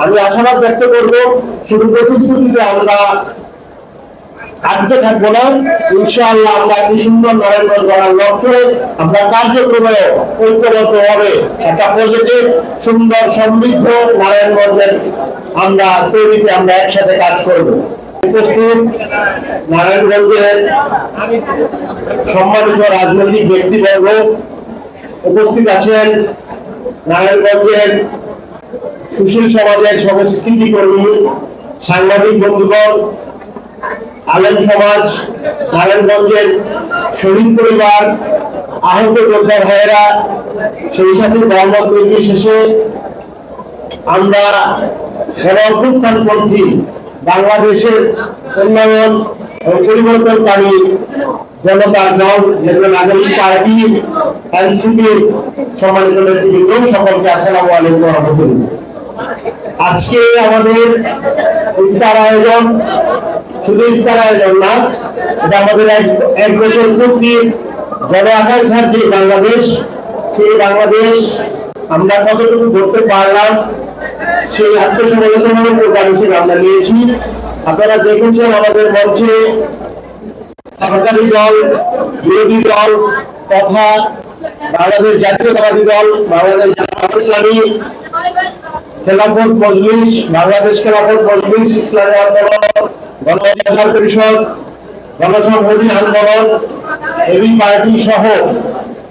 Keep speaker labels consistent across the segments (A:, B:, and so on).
A: আমি আশাবাদ ব্যক্ত করব শুধু প্রতিশ্রুতিতে আমরা আটকে থাকবো না। ইনশাআল্লাহ আমরা একটি সুন্দর নারায়ণগঞ্জ গড়ার লক্ষ্যে আমরা কার্যক্রমে ঐক্যবদ্ধ হবে একটা পজিটিভ সুন্দর সমৃদ্ধ নারায়ণগঞ্জের আমরা তৈরিতে আমরা একসাথে কাজ করব। উপস্থিত নারায়ণগঞ্জের সম্মানিত রাজনৈতিক ব্যক্তিবর্গ, উপস্থিত আছেন নারায়ণগঞ্জের সুশীল সমাজের সংস্কৃতি কর্মী, সাংবাদিক বন্ধুগণ, আলেম সমাজ, নারায়ণগঞ্জের শহীদ পরিবার, আহত যোদ্ধা ভাইয়েরা, সেই সাথে ধর্ম নির্বিশেষে আমরা গণঅভ্যুত্থানপন্থী বাংলাদেশের উন্নয়ন ও পরিবর্তনকারী জনতার দল নাগরিক পার্টি এনসিপির সম্মানিত নেতৃবৃন্দ, সকলকে আসসালামু আলাইকুম ওয়া রাহমাতুল্লাহ। আজকে আমাদের ইফতার আয়োজন শুধু ইফতার আয়োজন না, এটা আমাদের এক বছর পূর্তি গণ আকাঙ্ক্ষার যে বাংলাদেশ, সেই বাংলাদেশ আমরা কতটুকু করতে পারলাম সেই আত্মসমালোচনার প্রোগ্রাম হিসেবে আমরা নিয়েছি। আপনারা দেখেছেন আমাদের মঞ্চে সরকারি দল, বিরোধী দল তথা বাংলাদেশ জাতীয়তাবাদী দল, বাংলাদেশ জামায়াত ইসলামী, খেলাফত মজলিস, বাংলাদেশ খেলাফত মজলিস, ইসলামী আন্দোলন, গণ অধিকার পরিষদ, গণসংহতি আন্দোলন, এবি পার্টি সহ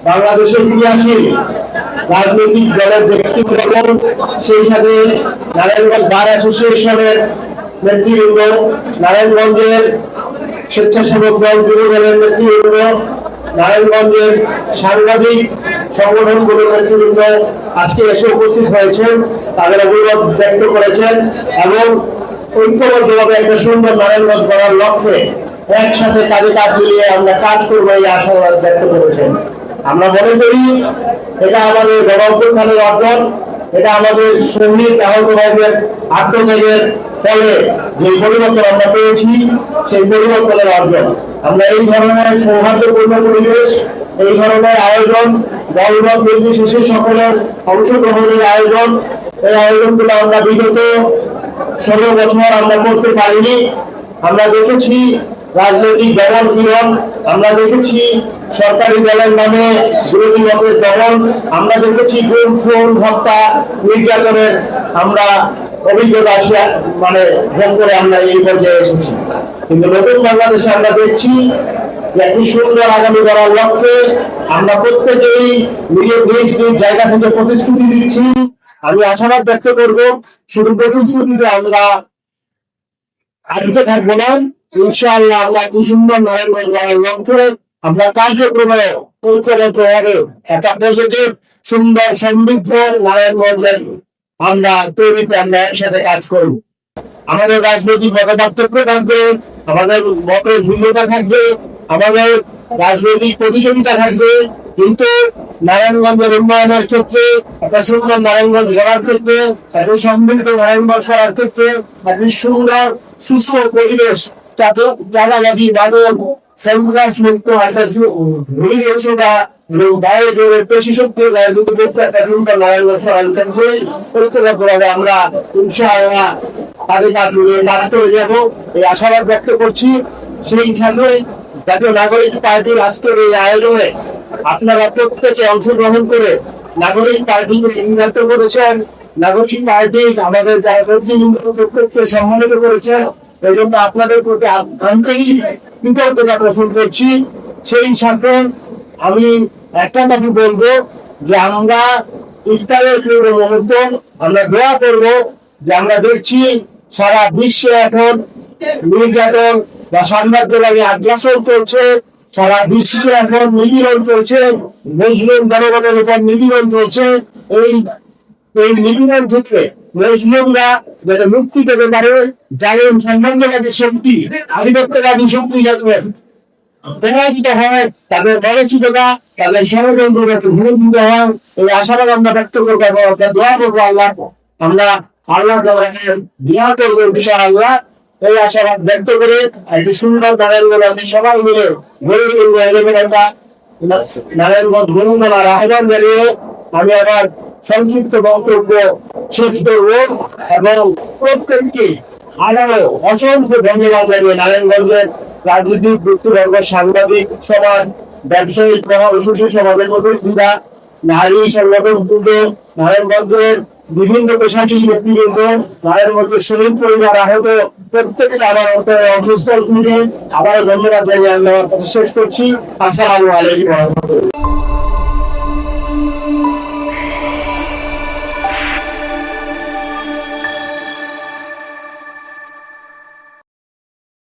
A: বাংলাদেশের ক্রিয়াশীল রাজনৈতিক দলের ব্যক্তিবর্গ, সেই সাথে নারায়ণগঞ্জ বার অ্যাসোসিয়েশনের নেতৃবৃন্দ, নারায়ণগঞ্জের স্বেচ্ছাসেবক দল যুব দলের নেতৃবৃন্দ, নারায়ণগঞ্জের সাংবাদিক সংগঠনগুলোর নেতৃবৃন্দ আজকে এসে উপস্থিত হয়েছেন, তাদের অভিমত ব্যক্ত করেছেন এবং ঐক্যবদ্ধভাবে একটা সুন্দর নারায়ণগঞ্জ গড়ার লক্ষ্যে একসাথে কাঁধে কাঁধ মিলিয়ে আমরা কাজ করবো এই আশাবাদ ব্যক্ত করেছেন। আমরা মনে করি এটা আমাদের গণঅভ্যুত্থানের অর্জন, এটা আমাদের শহীদ আহত ভাইদের আত্মত্যাগের ফলে যে পরিবর্তন আমরা পেয়েছি সেই পরিবর্তনের অর্জন। আমরা এই ধরনের সৌহার্দ্যপূর্ণ পরিবেশ, এই ধরনের আয়োজন, দলমত নির্বিশেষে সকলের অংশগ্রহণের আয়োজন, এই আয়োজনগুলো আমরা বিগত 16 বছর আমরা করতে পারিনি। আমরা দেখেছি রাজনৈতিক দমন পীড়ন, আমরা দেখেছি সরকারি দলের নামে বিরোধী মতের দমন, আমরা দেখেছি গুম, খুন, হত্যা, নির্যাতনের আমরা অভিজ্ঞতা মানে ভোগ করে আমরা এই পর্যায়ে এসেছি। কিন্তু নতুন বাংলাদেশে আমরা দেখছি যে একটি সুন্দর আগামী গড়ার লক্ষ্যে আমরা প্রত্যেকেই নিজ নিজ জায়গা থেকে প্রতিশ্রুতি দিচ্ছি। আমি আশাবাদ ব্যক্ত করব শুধু প্রতিশ্রুতিতে আমরা আটকে থাকবো না। ইনশাআল্লাহ আমরা একটি সুন্দর নারায়ণগঞ্জ গড়ার লক্ষ্যে আমরা কার্যক্রমে ঐক্যবদ্ধ হবে একটা পজিটিভ সুন্দর সমৃদ্ধ নারায়ণগঞ্জের আমরা তৈরিতে আমরা একসাথে কাজ করব। আমাদের রাজনৈতিক মত পার্থক্য থাকবে, আমাদের মতের ভিন্নতা থাকবে, আমাদের রাজনৈতিক প্রতিযোগিতা থাকবে, কিন্তু নারায়ণগঞ্জের উন্নয়নের ক্ষেত্রে, একটা সুন্দর নারায়ণগঞ্জ গড়ার ক্ষেত্রে, একটা সমৃদ্ধ নারায়ণগঞ্জ করার ক্ষেত্রে, একটি সুন্দর সুস্থ পরিবেশ, চাঁদাবাজি, মাদক, সন্ত্রাস মুক্ত একটা ধূলিধূসরতা এবং গায়ের জোরে পেশি শক্তি একটা সুন্দর নারায়ণগঞ্জ করার ক্ষেত্রে পরিচালনা করে আমরা ইনশাআল্লাহ তাদের কাজ করে যাবো এই আশাবাদ ব্যক্ত করছি। সেই সাথে জাতীয় নাগরিক পার্টির আজকের এই আয়োজনে আপনারা প্রত্যেকে অংশগ্রহণ করে নাগরিক পার্টিকে নির্ধারিত করেছেন, নাগরিক পার্টি আমাদের যারা নেতৃবৃন্দ প্রত্যেককে সম্মানিত করেছেন, এই জন্য আপনাদের প্রতি আন্তরিক কৃতজ্ঞতা পোষণ করছি। সেই সাথে আমি একটা কথা বলবো যে আমরা ইফতারের পূর্ব মুহূর্ত আমরা দোয়া করবো যে আমরা দেখছি সারা বিশ্বে এখন নির্যাতন বা সাম্রাজ্যবাদী আগ্রাসন চলছে, সারা বিশ্বে এখন নিপীড়ন চলছে, মুসলিম জনগণের উপর নিপীড়ন চলছে। এই নিপীড়ন থেকে মুসলিমরা যাতে মুক্তি পেতে পারে, জালেম সাম্রাজ্যবাদী শক্তি, আধিপত্যবাদী শক্তি যাতে পরাজিত হয়, তাদের মানসিকতা, তাদের ষড়যন্ত্রকে ঘুরে দিতে হয়, এই আশাবাদ আমরা ব্যক্ত করবো এবং আমরা দোয়া করবো আল্লাহ, আমরা আল্লাহ দোয়া করবো ইনশাআল্লাহ। এই আশাবাদ ব্যক্ত করে একটি সুন্দর নারায়ণগঞ্জ আমি সবাই মিলে গড়ে তুলবো, এলেমেন আমরা নারায়ণগঞ্জ গড়ে তোলার আহ্বান জানিয়ে আমি আবার সংক্ষিপ্ত বক্তব্য শেষ করব এবং প্রত্যেককে আবারও অসংখ্য ধন্যবাদ জানিয়ে নারায়ণগঞ্জের রাজনৈতিক ব্যক্তিবর্গ, সাংবাদিক সমাজ, ব্যবসায়িক মহল, সুশীল সমাজের প্রতিনিধিরা, নারী সংগঠন, নারায়ণগঞ্জের বিভিন্ন পেশাজীবী ব্যক্তিবৃন্দ, নারায়ণগঞ্জের শহীদ পরিবার, আহত প্রত্যেককে আমার অন্তরের অন্তঃস্থল থেকে আবারও ধন্যবাদ জানিয়ে আমি আমার কথা শেষ করছি। আসসালামু আলাইকুম ওয়া রাহমাতুল্লাহ।